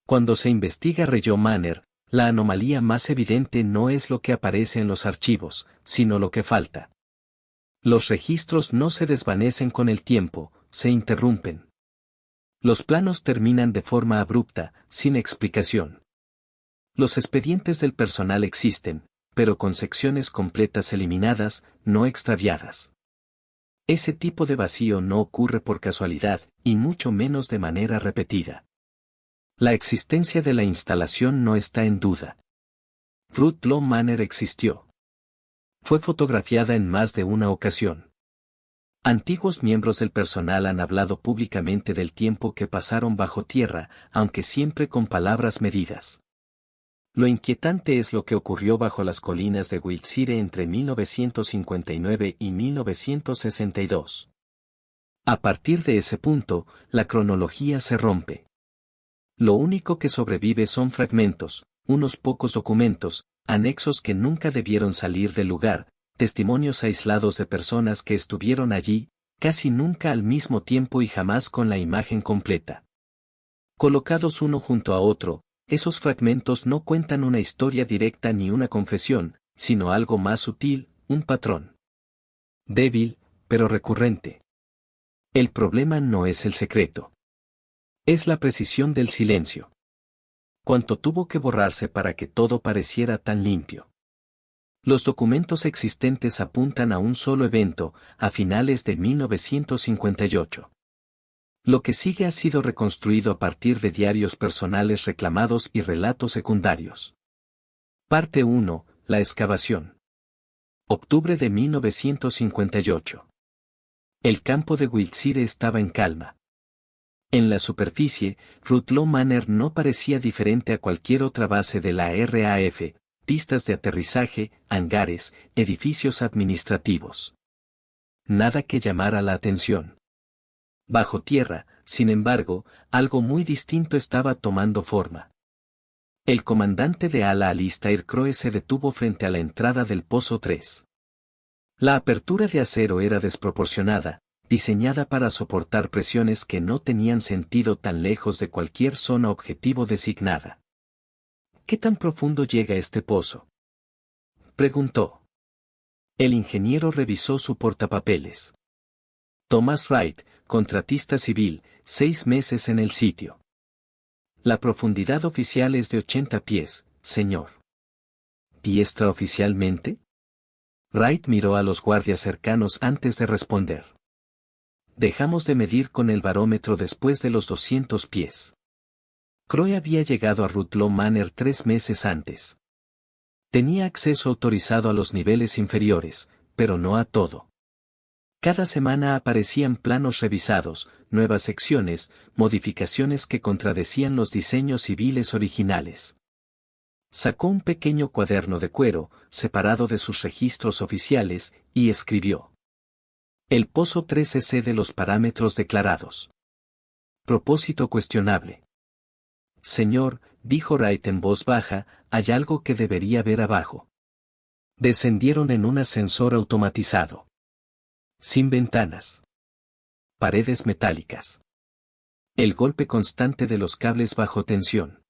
Cuando se investiga Rayleigh Manner, la anomalía más evidente no es lo que aparece en los archivos, sino lo que falta. Los registros no se desvanecen con el tiempo, se interrumpen. Los planos terminan de forma abrupta, sin explicación. Los expedientes del personal existen, pero con secciones completas eliminadas, no extraviadas. Ese tipo de vacío no ocurre por casualidad, y mucho menos de manera repetida. La existencia de la instalación no está en duda. Rutlow Manor existió. Fue fotografiada en más de una ocasión. Antiguos miembros del personal han hablado públicamente del tiempo que pasaron bajo tierra, aunque siempre con palabras medidas. Lo inquietante es lo que ocurrió bajo las colinas de Wiltshire entre 1959 y 1962. A partir de ese punto, la cronología se rompe. Lo único que sobrevive son fragmentos, unos pocos documentos, anexos que nunca debieron salir del lugar, testimonios aislados de personas que estuvieron allí, casi nunca al mismo tiempo y jamás con la imagen completa. Colocados uno junto a otro, esos fragmentos no cuentan una historia directa ni una confesión, sino algo más sutil, un patrón. Débil, pero recurrente. El problema no es el secreto. Es la precisión del silencio. Cuánto tuvo que borrarse para que todo pareciera tan limpio. Los documentos existentes apuntan a un solo evento, a finales de 1958. Lo que sigue ha sido reconstruido a partir de diarios personales reclamados y relatos secundarios. Parte 1. La excavación. Octubre de 1958. El campo de Wiltshire estaba en calma. En la superficie, Rutlow Manor no parecía diferente a cualquier otra base de la RAF, pistas de aterrizaje, hangares, edificios administrativos. Nada que llamara la atención. Bajo tierra, sin embargo, algo muy distinto estaba tomando forma. El comandante de ala Alistair Crowe se detuvo frente a la entrada del Pozo 3. La apertura de acero era desproporcionada, diseñada para soportar presiones que no tenían sentido tan lejos de cualquier zona objetivo designada. ¿Qué tan profundo llega este pozo?, preguntó. El ingeniero revisó su portapapeles. Thomas Wright, contratista civil, 6 meses en el sitio. La profundidad oficial es de 80 pies, señor. ¿Y extraoficialmente? Wright miró a los guardias cercanos antes de responder. Dejamos de medir con el barómetro después de los 200 pies. Crowe había llegado a Rutlow Manor 3 meses antes. Tenía acceso autorizado a los niveles inferiores, pero no a todo. Cada semana aparecían planos revisados, nuevas secciones, modificaciones que contradecían los diseños civiles originales. Sacó un pequeño cuaderno de cuero, separado de sus registros oficiales, y escribió. El pozo 3 excede los parámetros declarados. Propósito cuestionable. Señor, dijo Wright en voz baja, hay algo que debería ver abajo. Descendieron en un ascensor automatizado. Sin ventanas. Paredes metálicas. El golpe constante de los cables bajo tensión.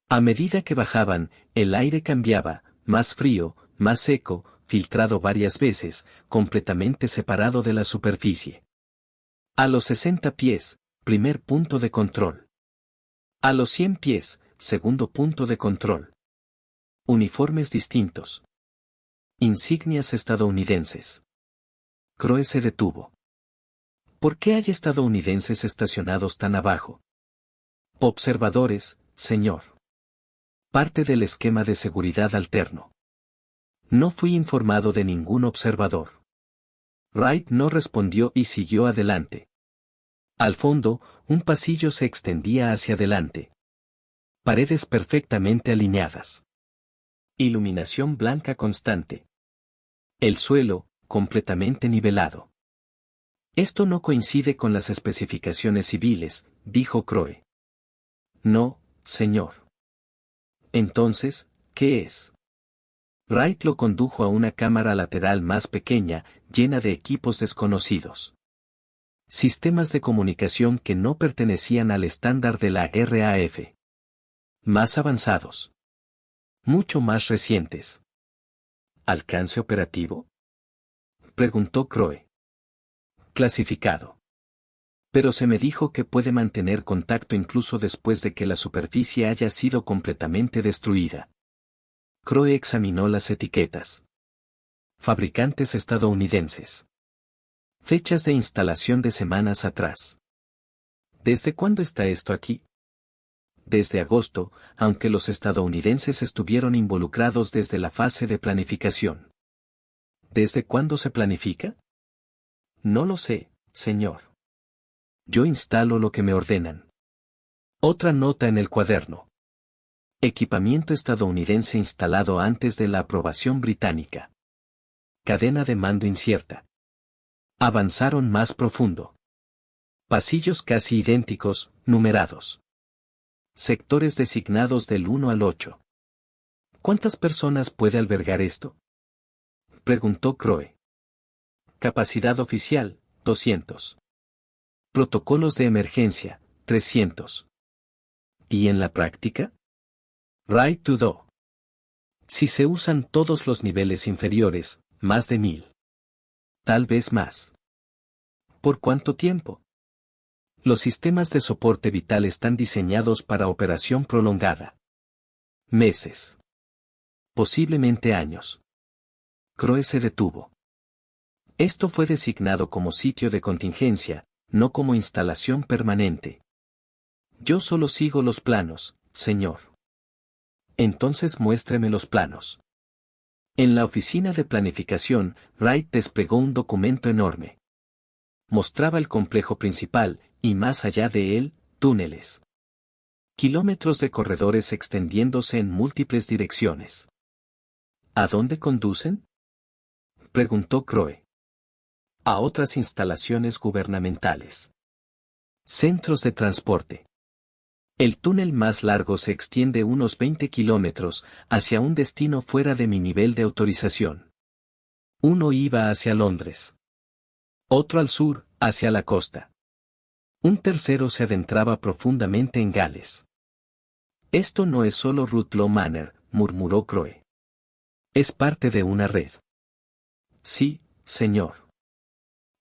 A medida que bajaban, el aire cambiaba, más frío, más seco, filtrado varias veces, completamente separado de la superficie. A los 60 pies, primer punto de control. A los 100 pies, segundo punto de control. Uniformes distintos. Insignias estadounidenses. Crowe se detuvo. ¿Por qué hay estadounidenses estacionados tan abajo? Observadores, señor. Parte del esquema de seguridad alterno. No fui informado de ningún observador. Wright no respondió y siguió adelante. Al fondo, un pasillo se extendía hacia adelante. Paredes perfectamente alineadas. Iluminación blanca constante. El suelo, completamente nivelado. Esto no coincide con las especificaciones civiles, dijo Crowe. No, señor. Entonces, ¿qué es? Wright lo condujo a una cámara lateral más pequeña, llena de equipos desconocidos. Sistemas de comunicación que no pertenecían al estándar de la RAF. Más avanzados. Mucho más recientes. ¿Alcance operativo? Preguntó Crowe. Clasificado. Pero se me dijo que puede mantener contacto incluso después de que la superficie haya sido completamente destruida. Crowe examinó las etiquetas. Fabricantes estadounidenses. Fechas de instalación de semanas atrás. ¿Desde cuándo está esto aquí? Desde agosto, aunque los estadounidenses estuvieron involucrados desde la fase de planificación. ¿Desde cuándo se planifica? No lo sé, señor. Yo instalo lo que me ordenan. Otra nota en el cuaderno. Equipamiento estadounidense instalado antes de la aprobación británica. Cadena de mando incierta. Avanzaron más profundo. Pasillos casi idénticos, numerados. Sectores designados del 1 al 8. ¿Cuántas personas puede albergar esto? Preguntó Crowe. Capacidad oficial, 200. Protocolos de emergencia, 300. ¿Y en la práctica? Right to do. Si se usan todos los niveles inferiores, más de 1000. Tal vez más. ¿Por cuánto tiempo? Los sistemas de soporte vital están diseñados para operación prolongada. Meses. Posiblemente años. Crowe se detuvo. Esto fue designado como sitio de contingencia, no como instalación permanente. Yo solo sigo los planos, señor. Entonces muéstreme los planos. En la oficina de planificación, Wright desplegó un documento enorme. Mostraba el complejo principal, y más allá de él, túneles. Kilómetros de corredores extendiéndose en múltiples direcciones. ¿A dónde conducen? Preguntó Crowe. A otras instalaciones gubernamentales. Centros de transporte. El túnel más largo se extiende unos 20 kilómetros, hacia un destino fuera de mi nivel de autorización. Uno iba hacia Londres. Otro al sur, hacia la costa. Un tercero se adentraba profundamente en Gales. Esto no es solo Rutlow Manor, murmuró Crowe. Es parte de una red. Sí, señor.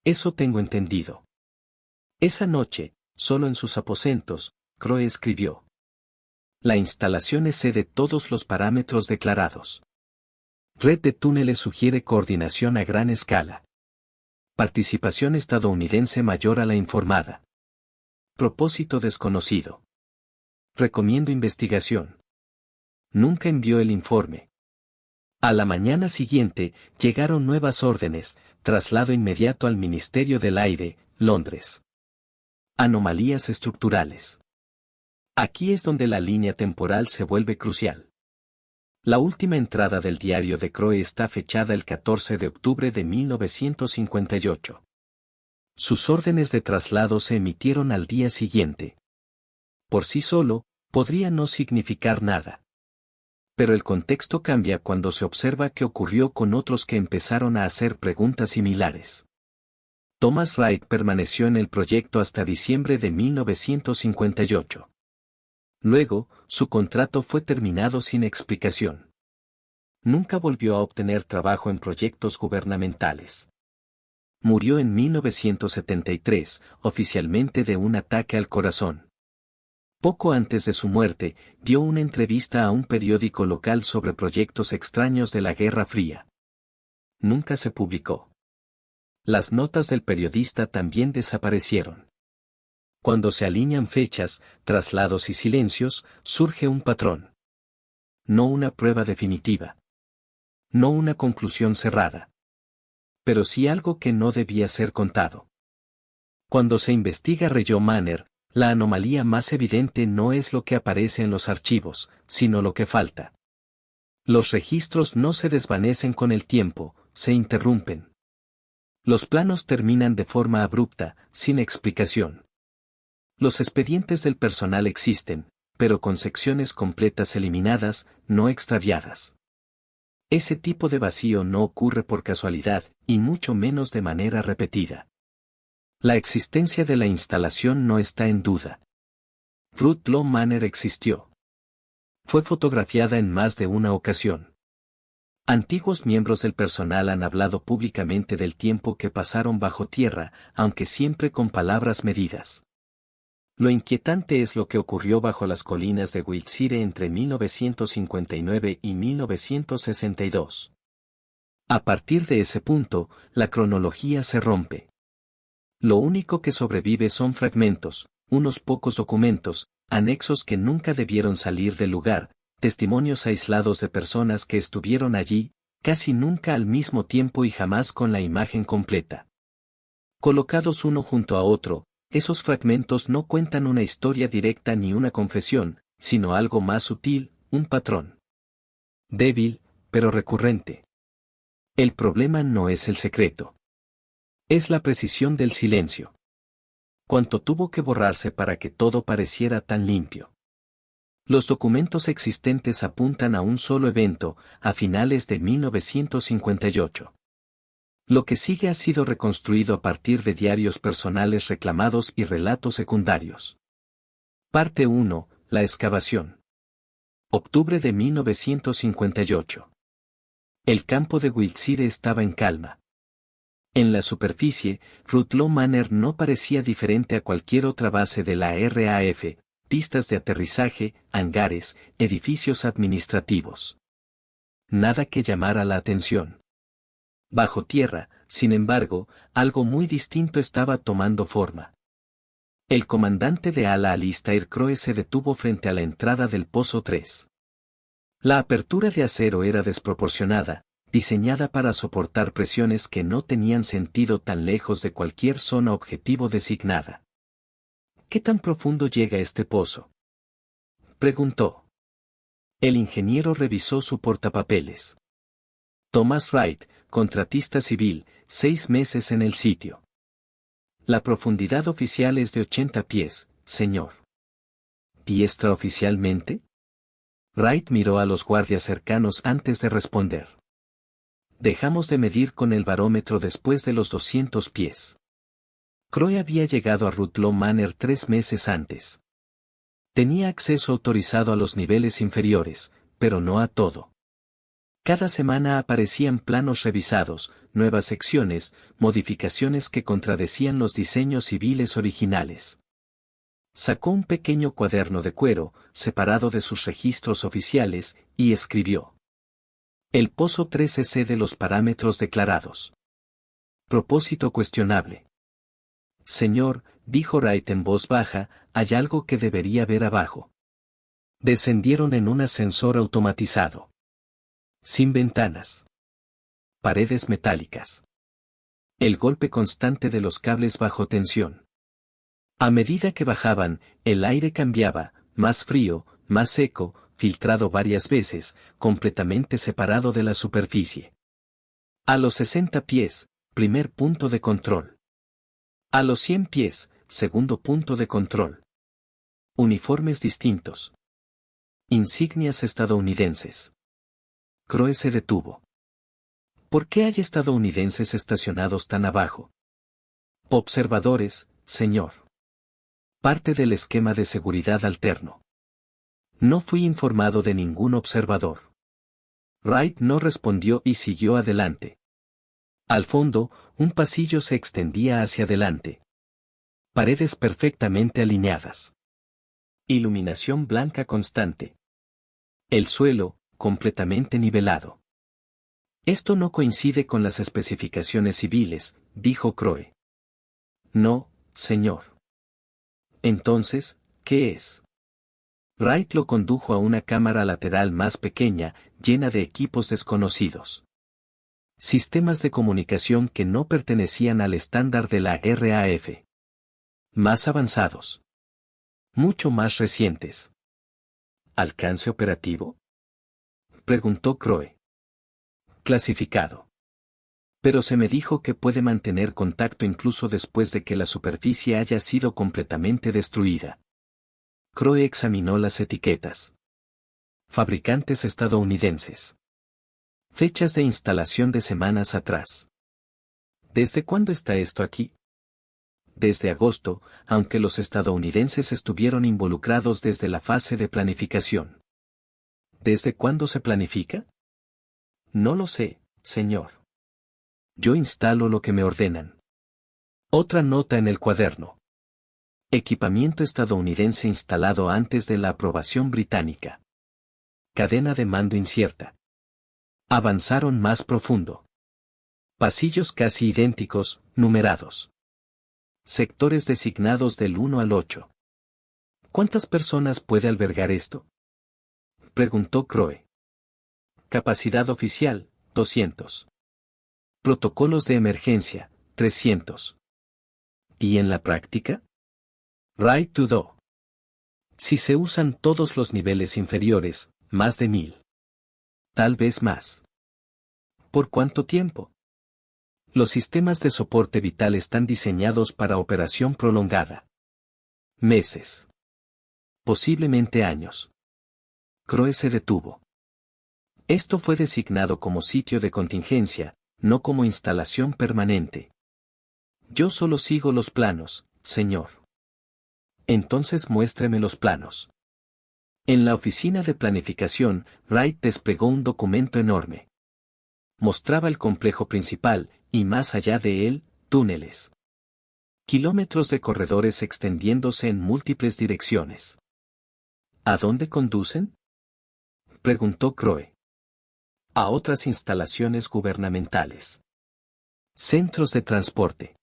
Eso tengo entendido. Esa noche, solo en sus aposentos, Crowe escribió. La instalación excede todos los parámetros declarados. Red de túneles sugiere coordinación a gran escala. Participación estadounidense mayor a la informada. Propósito desconocido. Recomiendo investigación. Nunca envió el informe. A la mañana siguiente, llegaron nuevas órdenes, traslado inmediato al Ministerio del Aire, Londres. Anomalías estructurales. Aquí es donde la línea temporal se vuelve crucial. La última entrada del diario de Crowe está fechada el 14 de octubre de 1958. Sus órdenes de traslado se emitieron al día siguiente. Por sí solo, podría no significar nada. Pero el contexto cambia cuando se observa qué ocurrió con otros que empezaron a hacer preguntas similares. Thomas Wright permaneció en el proyecto hasta diciembre de 1958. Luego, su contrato fue terminado sin explicación. Nunca volvió a obtener trabajo en proyectos gubernamentales. Murió en 1973, oficialmente de un ataque al corazón. Poco antes de su muerte, dio una entrevista a un periódico local sobre proyectos extraños de la Guerra Fría. Nunca se publicó. Las notas del periodista también desaparecieron. Cuando se alinean fechas, traslados y silencios, surge un patrón. No una prueba definitiva. No una conclusión cerrada. Pero sí algo que no debía ser contado. Cuando se investiga Rayleigh Manor, la anomalía más evidente no es lo que aparece en los archivos, sino lo que falta. Los registros no se desvanecen con el tiempo, se interrumpen. Los planos terminan de forma abrupta, sin explicación. Los expedientes del personal existen, pero con secciones completas eliminadas, no extraviadas. Ese tipo de vacío no ocurre por casualidad, y mucho menos de manera repetida. La existencia de la instalación no está en duda. Rutlow Manor existió. Fue fotografiada en más de una ocasión. Antiguos miembros del personal han hablado públicamente del tiempo que pasaron bajo tierra, aunque siempre con palabras medidas. Lo inquietante es lo que ocurrió bajo las colinas de Wiltshire entre 1959 y 1962. A partir de ese punto, la cronología se rompe. Lo único que sobrevive son fragmentos, unos pocos documentos, anexos que nunca debieron salir del lugar, testimonios aislados de personas que estuvieron allí, casi nunca al mismo tiempo y jamás con la imagen completa. Colocados uno junto a otro, esos fragmentos no cuentan una historia directa ni una confesión, sino algo más sutil, un patrón. Débil, pero recurrente. El problema no es el secreto. Es la precisión del silencio. Cuánto tuvo que borrarse para que todo pareciera tan limpio. Los documentos existentes apuntan a un solo evento, a finales de 1958. Lo que sigue ha sido reconstruido a partir de diarios personales reclamados y relatos secundarios. Parte 1. La excavación. Octubre de 1958. El campo de Wiltshire estaba en calma. En la superficie, Rutlow Manor no parecía diferente a cualquier otra base de la RAF, pistas de aterrizaje, hangares, edificios administrativos. Nada que llamara la atención. Bajo tierra, sin embargo, algo muy distinto estaba tomando forma. El comandante de ala Alistair Crowe se detuvo frente a la entrada del Pozo 3. La apertura de acero era desproporcionada, diseñada para soportar presiones que no tenían sentido tan lejos de cualquier zona objetivo designada. ¿Qué tan profundo llega este pozo?, preguntó. El ingeniero revisó su portapapeles. Thomas Wright, contratista civil, 6 meses en el sitio. La profundidad oficial es de 80 pies, señor. ¿Y extraoficialmente? Wright miró a los guardias cercanos antes de responder. Dejamos de medir con el barómetro después de los 200 pies. Crowe había llegado a Rutlow Manor 3 meses antes. Tenía acceso autorizado a los niveles inferiores, pero no a todo. Cada semana aparecían planos revisados, nuevas secciones, modificaciones que contradecían los diseños civiles originales. Sacó un pequeño cuaderno de cuero, separado de sus registros oficiales, y escribió. El pozo 3 excede los parámetros declarados. Propósito cuestionable. Señor, dijo Wright en voz baja, hay algo que debería ver abajo. Descendieron en un ascensor automatizado. Sin ventanas. Paredes metálicas. El golpe constante de los cables bajo tensión. A medida que bajaban, el aire cambiaba, más frío, más seco, filtrado varias veces, completamente separado de la superficie. A los 60 pies, primer punto de control. A los 100 pies, segundo punto de control. Uniformes distintos. Insignias estadounidenses. Crowe se detuvo. ¿Por qué hay estadounidenses estacionados tan abajo? Observadores, señor. Parte del esquema de seguridad alterno. No fui informado de ningún observador. Wright no respondió y siguió adelante. Al fondo, un pasillo se extendía hacia adelante. Paredes perfectamente alineadas. Iluminación blanca constante. El suelo, completamente nivelado. Esto no coincide con las especificaciones civiles, dijo Crowe. No, señor. Entonces, ¿qué es? Wright lo condujo a una cámara lateral más pequeña, llena de equipos desconocidos. Sistemas de comunicación que no pertenecían al estándar de la RAF. Más avanzados. Mucho más recientes. ¿Alcance operativo?, preguntó Crowe. Clasificado. Pero se me dijo que puede mantener contacto incluso después de que la superficie haya sido completamente destruida. Crowe examinó las etiquetas. Fabricantes estadounidenses. Fechas de instalación de semanas atrás. ¿Desde cuándo está esto aquí? Desde agosto, aunque los estadounidenses estuvieron involucrados desde la fase de planificación. ¿Desde cuándo se planifica? No lo sé, señor. Yo instalo lo que me ordenan. Otra nota en el cuaderno. Equipamiento estadounidense instalado antes de la aprobación británica. Cadena de mando incierta. Avanzaron más profundo. Pasillos casi idénticos, numerados. Sectores designados del 1 al 8. ¿Cuántas personas puede albergar esto? Preguntó Crowe. Capacidad oficial, 200. Protocolos de emergencia, 300. ¿Y en la práctica? Right to do. Si se usan todos los niveles inferiores, más de 1000. Tal vez más. ¿Por cuánto tiempo? Los sistemas de soporte vital están diseñados para operación prolongada. Meses. Posiblemente años. Crowe se detuvo. Esto fue designado como sitio de contingencia, no como instalación permanente. Yo solo sigo los planos, señor. Entonces muéstreme los planos. En la oficina de planificación, Wright desplegó un documento enorme. Mostraba el complejo principal, y más allá de él, túneles. Kilómetros de corredores extendiéndose en múltiples direcciones. ¿A dónde conducen? Preguntó Crowe. A otras instalaciones gubernamentales. Centros de transporte.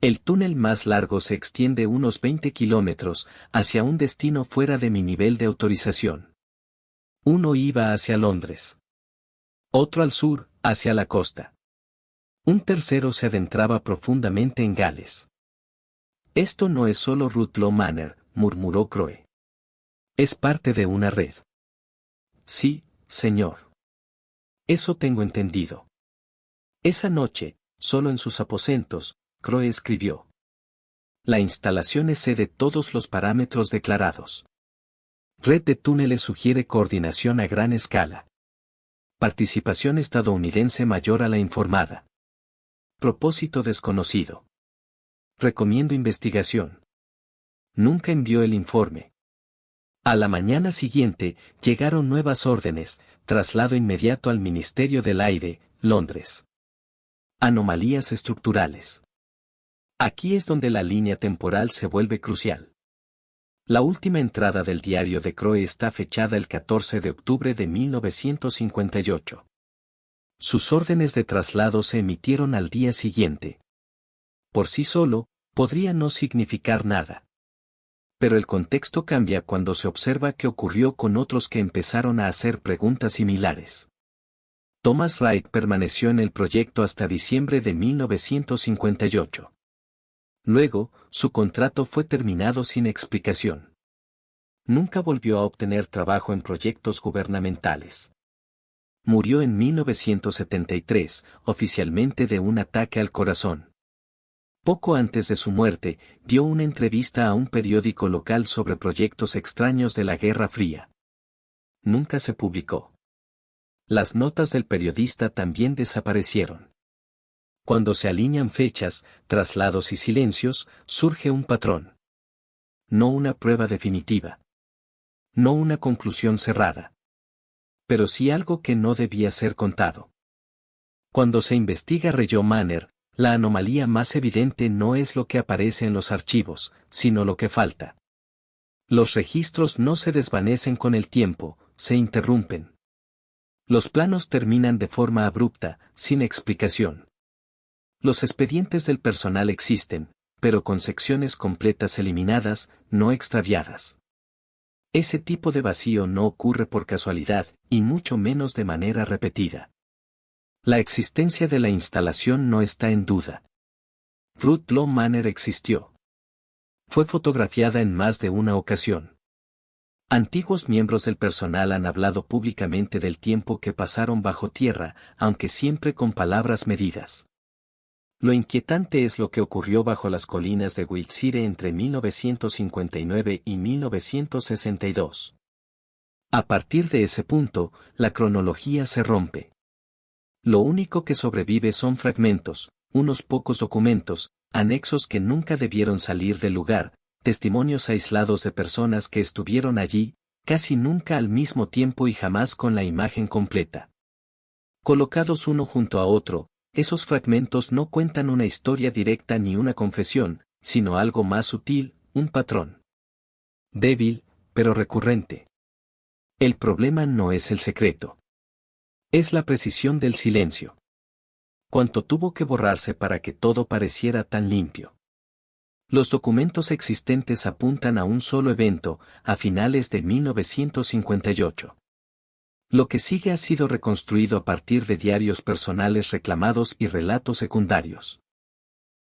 El túnel más largo se extiende unos 20 kilómetros hacia un destino fuera de mi nivel de autorización. Uno iba hacia Londres. Otro al sur, hacia la costa. Un tercero se adentraba profundamente en Gales. Esto no es solo Rutlow Manor, murmuró Crowe. Es parte de una red. Sí, señor. Eso tengo entendido. Esa noche, solo en sus aposentos, Crowe escribió. La instalación excede todos los parámetros declarados. Red de túneles sugiere coordinación a gran escala. Participación estadounidense mayor a la informada. Propósito desconocido. Recomiendo investigación. Nunca envió el informe. A la mañana siguiente, llegaron nuevas órdenes, traslado inmediato al Ministerio del Aire, Londres. Anomalías estructurales. Aquí es donde la línea temporal se vuelve crucial. La última entrada del diario de Crowe está fechada el 14 de octubre de 1958. Sus órdenes de traslado se emitieron al día siguiente. Por sí solo, podría no significar nada. Pero el contexto cambia cuando se observa qué ocurrió con otros que empezaron a hacer preguntas similares. Thomas Wright permaneció en el proyecto hasta diciembre de 1958. Luego, su contrato fue terminado sin explicación. Nunca volvió a obtener trabajo en proyectos gubernamentales. Murió en 1973, oficialmente de un ataque al corazón. Poco antes de su muerte, dio una entrevista a un periódico local sobre proyectos extraños de la Guerra Fría. Nunca se publicó. Las notas del periodista también desaparecieron. Cuando se alinean fechas, traslados y silencios, surge un patrón. No una prueba definitiva. No una conclusión cerrada. Pero sí algo que no debía ser contado. Cuando se investiga Rayleigh Manor, la anomalía más evidente no es lo que aparece en los archivos, sino lo que falta. Los registros no se desvanecen con el tiempo, se interrumpen. Los planos terminan de forma abrupta, sin explicación. Los expedientes del personal existen, pero con secciones completas eliminadas, no extraviadas. Ese tipo de vacío no ocurre por casualidad, y mucho menos de manera repetida. La existencia de la instalación no está en duda. Rutlow Manor existió. Fue fotografiada en más de una ocasión. Antiguos miembros del personal han hablado públicamente del tiempo que pasaron bajo tierra, aunque siempre con palabras medidas. Lo inquietante es lo que ocurrió bajo las colinas de Wiltshire entre 1959 y 1962. A partir de ese punto, la cronología se rompe. Lo único que sobrevive son fragmentos, unos pocos documentos, anexos que nunca debieron salir del lugar, testimonios aislados de personas que estuvieron allí, Casi nunca al mismo tiempo y jamás con la imagen completa. Colocados uno junto a otro, esos fragmentos no cuentan una historia directa ni una confesión, sino algo más sutil, un patrón. Débil, pero recurrente. El problema no es el secreto. Es la precisión del silencio. Cuánto tuvo que borrarse para que todo pareciera tan limpio. Los documentos existentes apuntan a un solo evento, a finales de 1958. Lo que sigue ha sido reconstruido a partir de diarios personales reclamados y relatos secundarios.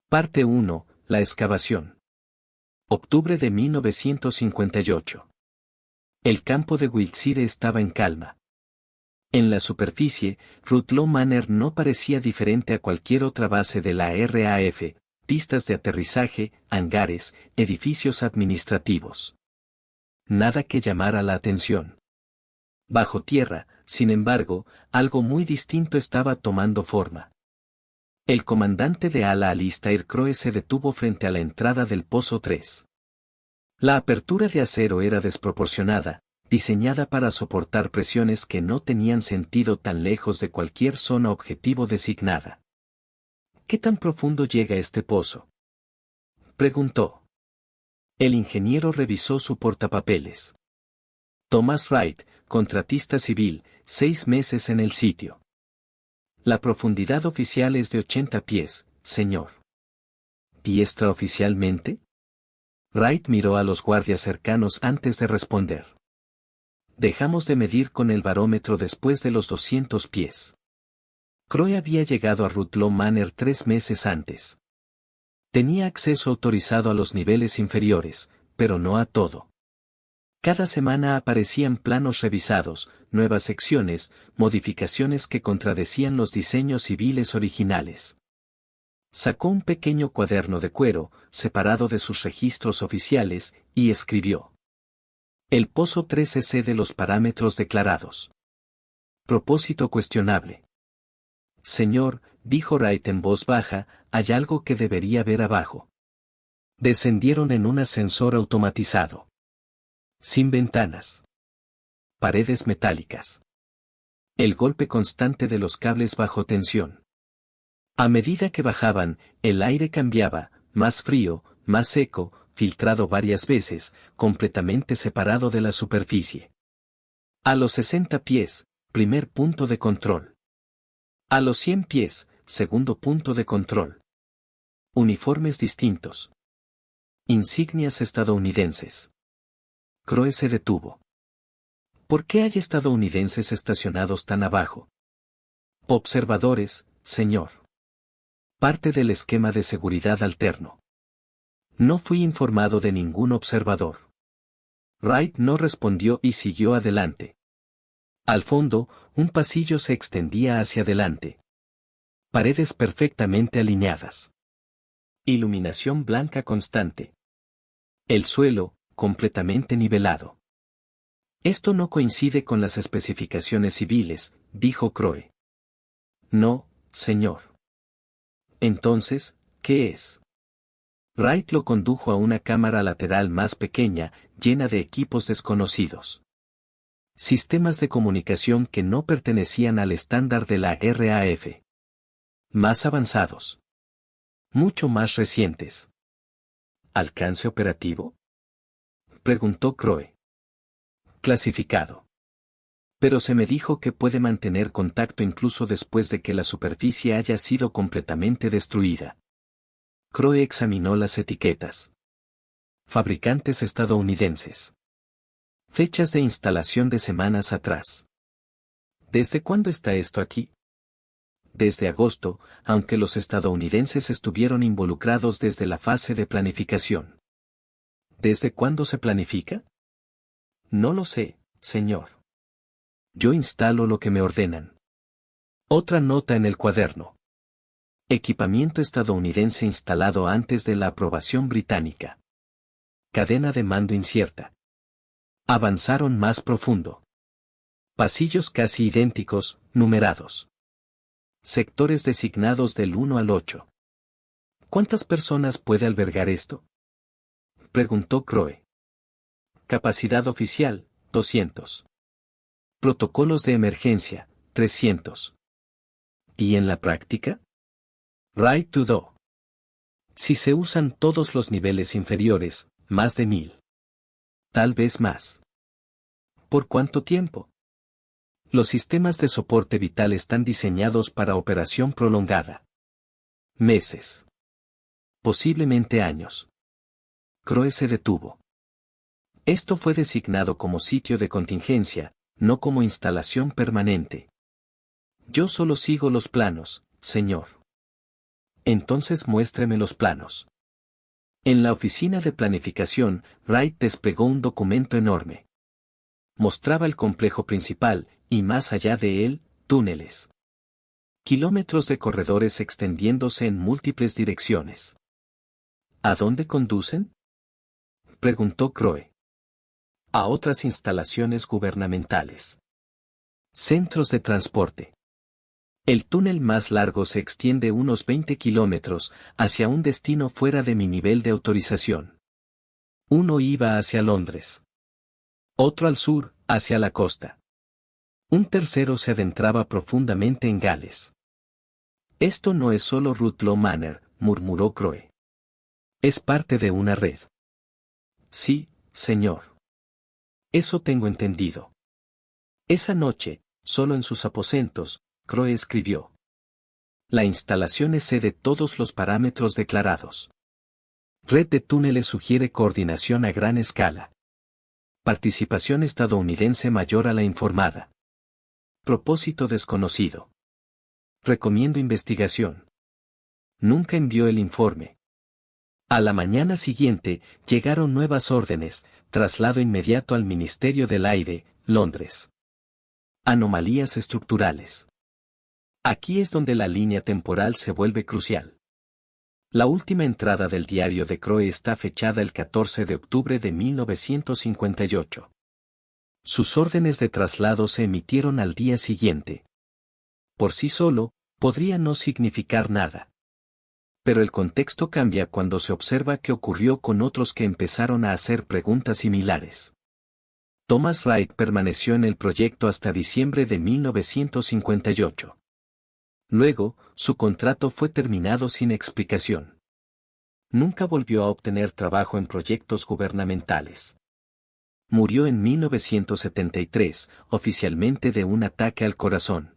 Parte 1. La excavación. Octubre de 1958. El campo de Wiltshire estaba en calma. En la superficie, Rutlow Manor no parecía diferente a cualquier otra base de la RAF, pistas de aterrizaje, hangares, edificios administrativos. Nada que llamara la atención. Bajo tierra, sin embargo, algo muy distinto estaba tomando forma. El comandante de ala Alistair Crowe se detuvo frente a la entrada del Pozo 3. La apertura de acero era desproporcionada, diseñada para soportar presiones que no tenían sentido tan lejos de cualquier zona objetivo designada. ¿Qué tan profundo llega este pozo?, preguntó. El ingeniero revisó su portapapeles. Thomas Wright, contratista civil, 6 meses en el sitio. La profundidad oficial es de 80 pies, señor. ¿Y extraoficialmente? Wright miró a los guardias cercanos antes de responder. Dejamos de medir con el barómetro después de los 200 pies. Crowe había llegado a Rutlow Manor 3 meses antes. Tenía acceso autorizado a los niveles inferiores, pero no a todo. Cada semana aparecían planos revisados, nuevas secciones, modificaciones que contradecían los diseños civiles originales. Sacó un pequeño cuaderno de cuero, separado de sus registros oficiales, y escribió. El pozo 3 excede los parámetros declarados. Propósito cuestionable. Señor, dijo Wright en voz baja, hay algo que debería ver abajo. Descendieron en un ascensor automatizado. Sin ventanas. Paredes metálicas. El golpe constante de los cables bajo tensión. A medida que bajaban, el aire cambiaba, más frío, más seco, filtrado varias veces, completamente separado de la superficie. A los 60 pies, primer punto de control. A los 100 pies, segundo punto de control. Uniformes distintos. Insignias estadounidenses. Crowe se detuvo. ¿Por qué hay estadounidenses estacionados tan abajo? Observadores, señor. Parte del esquema de seguridad alterno. No fui informado de ningún observador. Wright no respondió y siguió adelante. Al fondo, un pasillo se extendía hacia adelante. Paredes perfectamente alineadas. Iluminación blanca constante. El suelo, completamente nivelado. Esto no coincide con las especificaciones civiles, dijo Crowe. No, señor. Entonces, ¿qué es? Wright lo condujo a una cámara lateral más pequeña, llena de equipos desconocidos. Sistemas de comunicación que no pertenecían al estándar de la RAF. Más avanzados. Mucho más recientes. ¿Alcance operativo?, preguntó Crowe. Clasificado. Pero se me dijo que puede mantener contacto incluso después de que la superficie haya sido completamente destruida. Crowe examinó las etiquetas. Fabricantes estadounidenses. Fechas de instalación de semanas atrás. ¿Desde cuándo está esto aquí? Desde agosto, aunque los estadounidenses estuvieron involucrados desde la fase de planificación. ¿Desde cuándo se planifica? No lo sé, señor. Yo instalo lo que me ordenan. Otra nota en el cuaderno. Equipamiento estadounidense instalado antes de la aprobación británica. Cadena de mando incierta. Avanzaron más profundo. Pasillos casi idénticos, numerados. Sectores designados del 1 al 8. ¿Cuántas personas puede albergar esto?, preguntó Crowe. Capacidad oficial, 200. Protocolos de emergencia, 300. ¿Y en la práctica? Right to do. Si se usan todos los niveles inferiores, más de 1000. Tal vez más. ¿Por cuánto tiempo? Los sistemas de soporte vital están diseñados para operación prolongada. Meses. Posiblemente años. Crowe se detuvo. Esto fue designado como sitio de contingencia, no como instalación permanente. Yo solo sigo los planos, señor. Entonces muéstreme los planos. En la oficina de planificación, Wright desplegó un documento enorme. Mostraba el complejo principal, y más allá de él, túneles. Kilómetros de corredores extendiéndose en múltiples direcciones. ¿A dónde conducen?, preguntó Crowe. A otras instalaciones gubernamentales. Centros de transporte. El túnel más largo se extiende unos 20 kilómetros, hacia un destino fuera de mi nivel de autorización. Uno iba hacia Londres. Otro al sur, hacia la costa. Un tercero se adentraba profundamente en Gales. Esto no es solo Rutlow Manor, murmuró Crowe. Es parte de una red. Sí, señor. Eso tengo entendido. Esa noche, solo en sus aposentos, Crowe escribió. La instalación excede todos los parámetros declarados. Red de túneles sugiere coordinación a gran escala. Participación estadounidense mayor a la informada. Propósito desconocido. Recomiendo investigación. Nunca envió el informe. A la mañana siguiente, llegaron nuevas órdenes, traslado inmediato al Ministerio del Aire, Londres. Anomalías estructurales. Aquí es donde la línea temporal se vuelve crucial. La última entrada del diario de Crowe está fechada el 14 de octubre de 1958. Sus órdenes de traslado se emitieron al día siguiente. Por sí solo, podría no significar nada. Pero el contexto cambia cuando se observa qué ocurrió con otros que empezaron a hacer preguntas similares. Thomas Wright permaneció en el proyecto hasta diciembre de 1958. Luego, su contrato fue terminado sin explicación. Nunca volvió a obtener trabajo en proyectos gubernamentales. Murió en 1973, oficialmente de un ataque al corazón.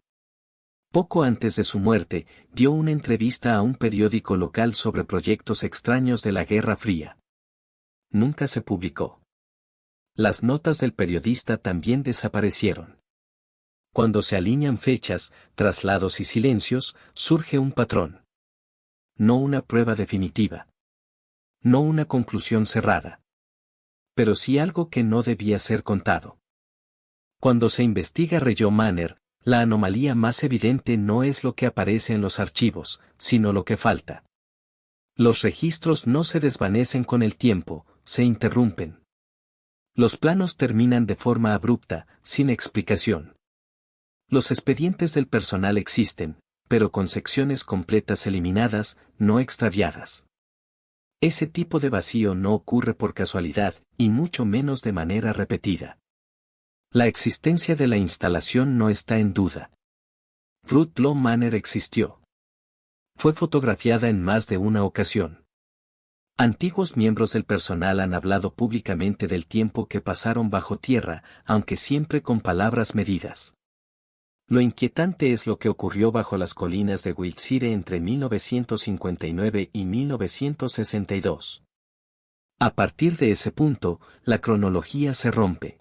Poco antes de su muerte, dio una entrevista a un periódico local sobre proyectos extraños de la Guerra Fría. Nunca se publicó. Las notas del periodista también desaparecieron. Cuando se alinean fechas, traslados y silencios, surge un patrón. No una prueba definitiva. No una conclusión cerrada. Pero sí algo que no debía ser contado. Cuando se investiga Rayleigh Manor, la anomalía más evidente no es lo que aparece en los archivos, sino lo que falta. Los registros no se desvanecen con el tiempo, se interrumpen. Los planos terminan de forma abrupta, sin explicación. Los expedientes del personal existen, pero con secciones completas eliminadas, no extraviadas. Ese tipo de vacío no ocurre por casualidad, y mucho menos de manera repetida. La existencia de la instalación no está en duda. Rutlow Manor existió. Fue fotografiada en más de una ocasión. Antiguos miembros del personal han hablado públicamente del tiempo que pasaron bajo tierra, aunque siempre con palabras medidas. Lo inquietante es lo que ocurrió bajo las colinas de Wiltshire entre 1959 y 1962. A partir de ese punto, la cronología se rompe.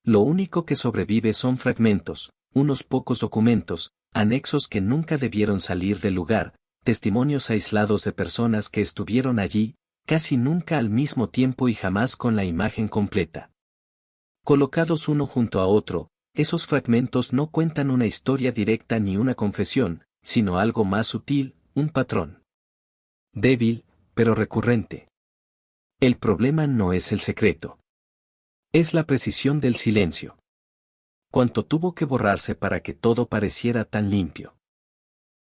Lo único que sobrevive son fragmentos, unos pocos documentos, anexos que nunca debieron salir del lugar, testimonios aislados de personas que estuvieron allí, casi nunca al mismo tiempo y jamás con la imagen completa. Colocados uno junto a otro, esos fragmentos no cuentan una historia directa ni una confesión, sino algo más sutil, un patrón. Débil, pero recurrente. El problema no es el secreto. Es la precisión del silencio. Cuánto tuvo que borrarse para que todo pareciera tan limpio.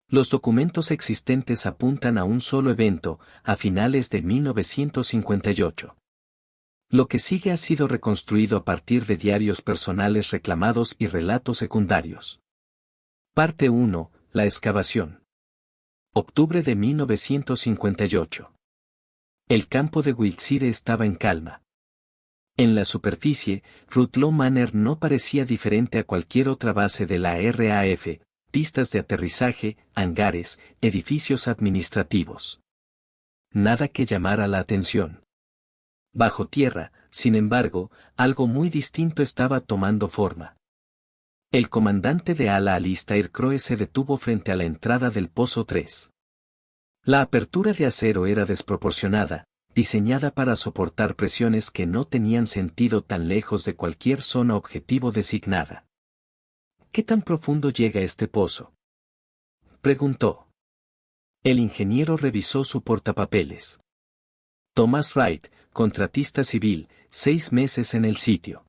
Los documentos existentes apuntan a un solo evento, a finales de 1958. Lo que sigue ha sido reconstruido a partir de diarios personales reclamados y relatos secundarios. Parte 1. La excavación. Octubre de 1958. El campo de Wiltshire estaba en calma. En la superficie, Rutlow Manor no parecía diferente a cualquier otra base de la RAF, pistas de aterrizaje, hangares, edificios administrativos. Nada que llamara la atención. Bajo tierra, sin embargo, algo muy distinto estaba tomando forma. El comandante de ala Alistair Crowe se detuvo frente a la entrada del Pozo 3. La apertura de acero era desproporcionada, diseñada para soportar presiones que no tenían sentido tan lejos de cualquier zona objetivo designada. ¿Qué tan profundo llega este pozo?, preguntó. El ingeniero revisó su portapapeles. Thomas Wright, contratista civil, 6 meses en el sitio.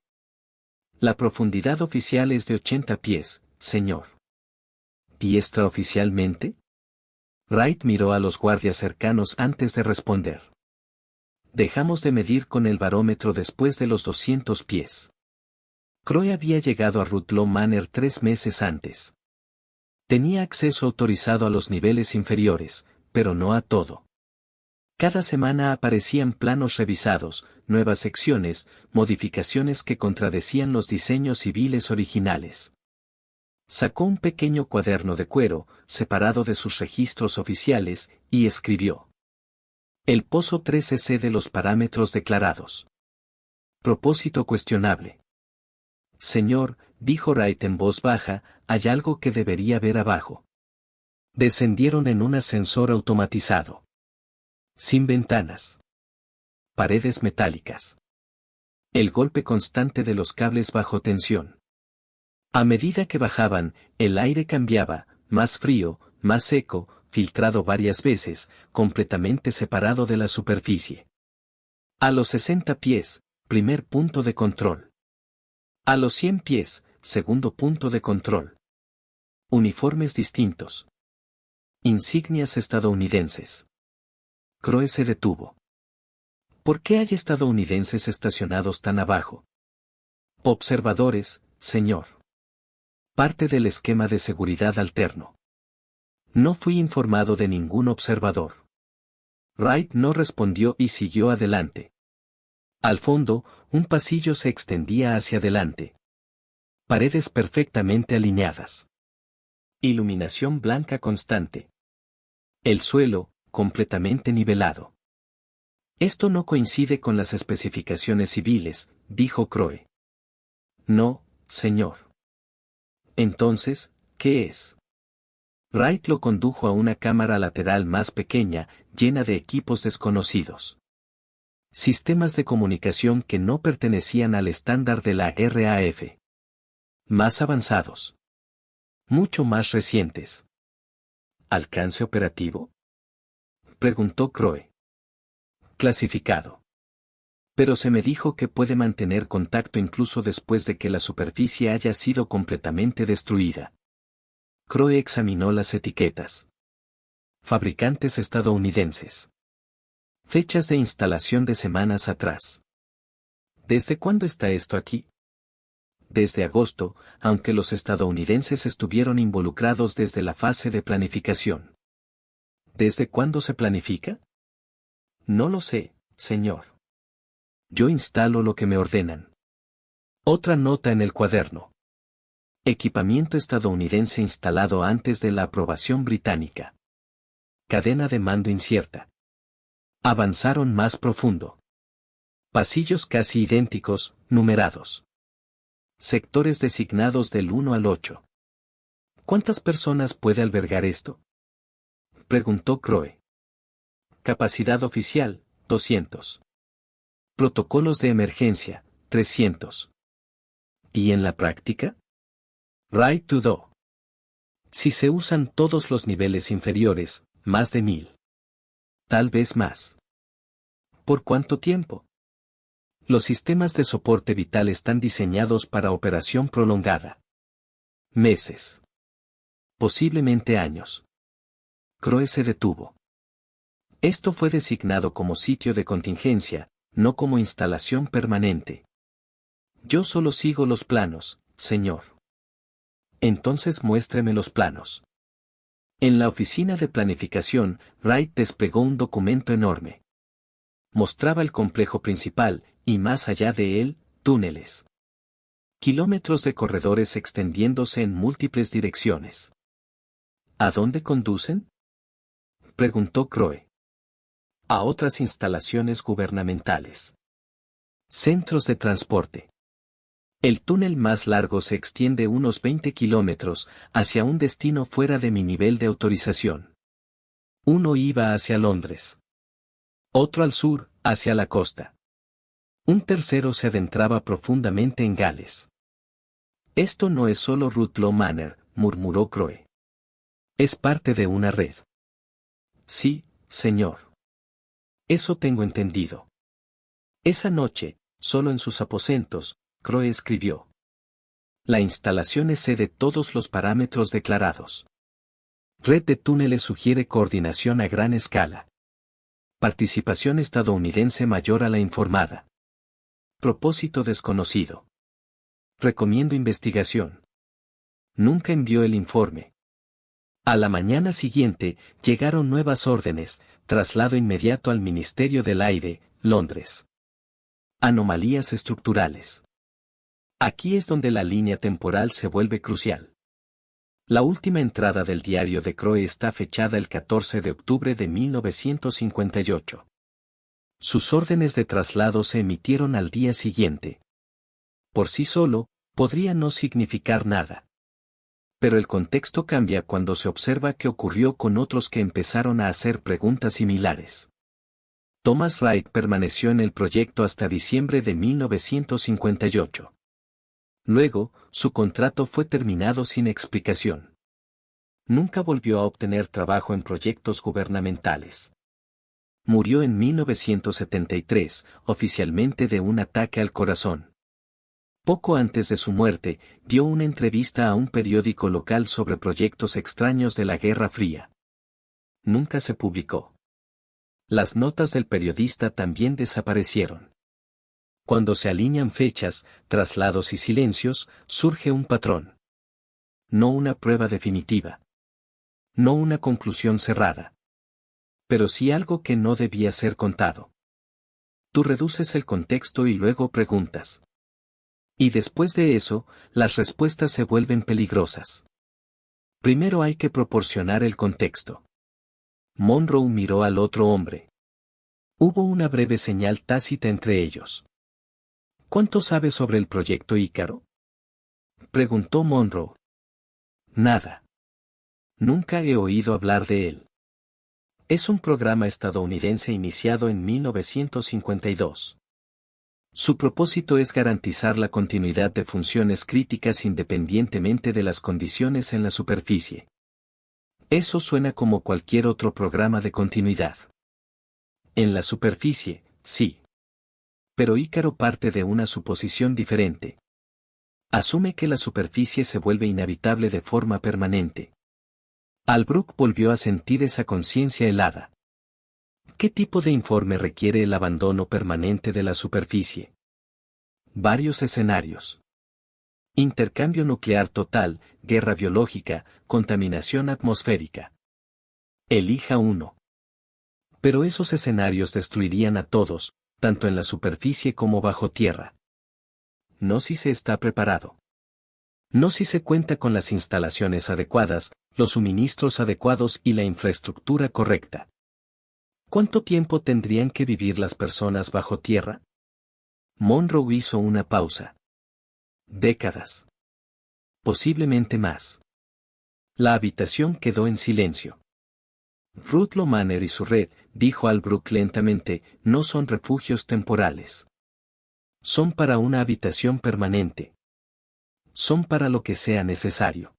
La profundidad oficial es de 80 pies, señor. ¿Y extraoficialmente? Wright miró a los guardias cercanos antes de responder. Dejamos de medir con el barómetro después de los 200 pies. Crowe había llegado a Rutlow Manor 3 meses antes. Tenía acceso autorizado a los niveles inferiores, pero no a todo. Cada semana aparecían planos revisados, nuevas secciones, modificaciones que contradecían los diseños civiles originales. Sacó un pequeño cuaderno de cuero, separado de sus registros oficiales, y escribió. El pozo 3 excede los parámetros declarados. Propósito cuestionable. Señor, dijo Wright en voz baja, hay algo que debería ver abajo. Descendieron en un ascensor automatizado. Sin ventanas. Paredes metálicas. El golpe constante de los cables bajo tensión. A medida que bajaban, el aire cambiaba, más frío, más seco, filtrado varias veces, completamente separado de la superficie. A los 60 pies, primer punto de control. A los 100 pies, segundo punto de control. Uniformes distintos. Insignias estadounidenses. Crowe se detuvo. ¿Por qué hay estadounidenses estacionados tan abajo? Observadores, señor. Parte del esquema de seguridad alterno. No fui informado de ningún observador. Wright no respondió y siguió adelante. Al fondo, un pasillo se extendía hacia adelante. Paredes perfectamente alineadas. Iluminación blanca constante. El suelo, completamente nivelado. Esto no coincide con las especificaciones civiles, dijo Crowe. No, señor. Entonces, ¿qué es? Wright lo condujo a una cámara lateral más pequeña, llena de equipos desconocidos. Sistemas de comunicación que no pertenecían al estándar de la RAF. Más avanzados. Mucho más recientes. ¿Alcance operativo?, preguntó Crowe. Clasificado. Pero se me dijo que puede mantener contacto incluso después de que la superficie haya sido completamente destruida. Crowe examinó las etiquetas. Fabricantes estadounidenses. Fechas de instalación de semanas atrás. ¿Desde cuándo está esto aquí? Desde agosto, aunque los estadounidenses estuvieron involucrados desde la fase de planificación. ¿Desde cuándo se planifica? No lo sé, señor. Yo instalo lo que me ordenan. Otra nota en el cuaderno. Equipamiento estadounidense instalado antes de la aprobación británica. Cadena de mando incierta. Avanzaron más profundo. Pasillos casi idénticos, numerados. Sectores designados del 1 al 8. ¿Cuántas personas puede albergar esto?, preguntó Crowe. Capacidad oficial, 200. Protocolos de emergencia, 300. ¿Y en la práctica? Wright dudó. Si se usan todos los niveles inferiores, más de 1000. Tal vez más. ¿Por cuánto tiempo? Los sistemas de soporte vital están diseñados para operación prolongada. Meses. Posiblemente años. Crowe se detuvo. Esto fue designado como sitio de contingencia, no como instalación permanente. Yo solo sigo los planos, señor. Entonces muéstreme los planos. En la oficina de planificación, Wright desplegó un documento enorme. Mostraba el complejo principal, y más allá de él, túneles. Kilómetros de corredores extendiéndose en múltiples direcciones. ¿A dónde conducen?, preguntó Crowe. A otras instalaciones gubernamentales. Centros de transporte. El túnel más largo se extiende unos 20 kilómetros, hacia un destino fuera de mi nivel de autorización. Uno iba hacia Londres. Otro al sur, hacia la costa. Un tercero se adentraba profundamente en Gales. Esto no es solo Rutlow Manor, murmuró Crowe. Es parte de una red. Sí, señor. Eso tengo entendido. Esa noche, solo en sus aposentos, Crowe escribió. La instalación excede todos los parámetros declarados. Red de túneles sugiere coordinación a gran escala. Participación estadounidense mayor a la informada. Propósito desconocido. Recomiendo investigación. Nunca envió el informe. A la mañana siguiente, llegaron nuevas órdenes, traslado inmediato al Ministerio del Aire, Londres. Anomalías estructurales. Aquí es donde la línea temporal se vuelve crucial. La última entrada del diario de Crowe está fechada el 14 de octubre de 1958. Sus órdenes de traslado se emitieron al día siguiente. Por sí solo, podría no significar nada. Pero el contexto cambia cuando se observa qué ocurrió con otros que empezaron a hacer preguntas similares. Thomas Wright permaneció en el proyecto hasta diciembre de 1958. Luego, su contrato fue terminado sin explicación. Nunca volvió a obtener trabajo en proyectos gubernamentales. Murió en 1973, oficialmente de un ataque al corazón. Poco antes de su muerte, dio una entrevista a un periódico local sobre proyectos extraños de la Guerra Fría. Nunca se publicó. Las notas del periodista también desaparecieron. Cuando se alinean fechas, traslados y silencios, surge un patrón. No una prueba definitiva. No una conclusión cerrada. Pero sí algo que no debía ser contado. Tú reduces el contexto y luego preguntas. Y después de eso, las respuestas se vuelven peligrosas. Primero hay que proporcionar el contexto. Monroe miró al otro hombre. Hubo una breve señal tácita entre ellos. ¿Cuánto sabes sobre el proyecto Ícaro?, preguntó Monroe. Nada. Nunca he oído hablar de él. Es un programa estadounidense iniciado en 1952. Su propósito es garantizar la continuidad de funciones críticas independientemente de las condiciones en la superficie. Eso suena como cualquier otro programa de continuidad. En la superficie, sí. Pero Ícaro parte de una suposición diferente. Asume que la superficie se vuelve inhabitable de forma permanente. Albrook volvió a sentir esa conciencia helada. ¿Qué tipo de informe requiere el abandono permanente de la superficie? Varios escenarios. Intercambio nuclear total, guerra biológica, contaminación atmosférica. Elija uno. Pero esos escenarios destruirían a todos, tanto en la superficie como bajo tierra. No si se está preparado. No si se cuenta con las instalaciones adecuadas, los suministros adecuados y la infraestructura correcta. ¿Cuánto tiempo tendrían que vivir las personas bajo tierra? Monroe hizo una pausa. Décadas. Posiblemente más. La habitación quedó en silencio. Rutlow Manor y su red, dijo Albrook lentamente, no son refugios temporales. Son para una habitación permanente. Son para lo que sea necesario.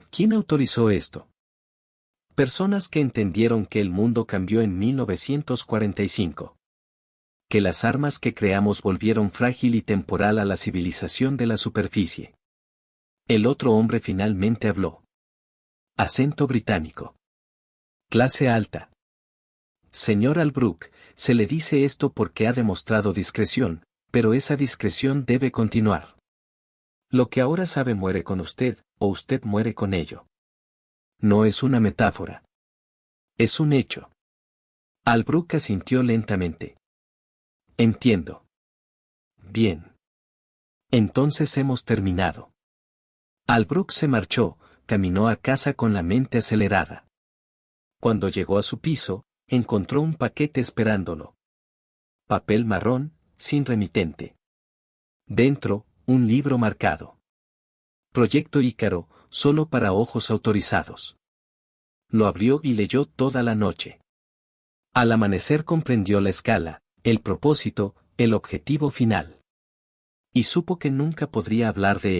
¿Quién autorizó esto? Personas que entendieron que el mundo cambió en 1945. Que las armas que creamos volvieron frágil y temporal a la civilización de la superficie. El otro hombre finalmente habló. Acento británico. Clase alta. Señor Albrook, se le dice esto porque ha demostrado discreción, pero esa discreción debe continuar. Lo que ahora sabe muere con usted, o usted muere con ello. No es una metáfora. Es un hecho. Albrook asintió lentamente. Entiendo. Bien. Entonces hemos terminado. Albrook se marchó, caminó a casa con la mente acelerada. Cuando llegó a su piso, encontró un paquete esperándolo. Papel marrón, sin remitente. Dentro, un libro marcado. Proyecto Ícaro, solo para ojos autorizados. Lo abrió y leyó toda la noche. Al amanecer comprendió la escala, el propósito, el objetivo final. Y supo que nunca podría hablar de ello.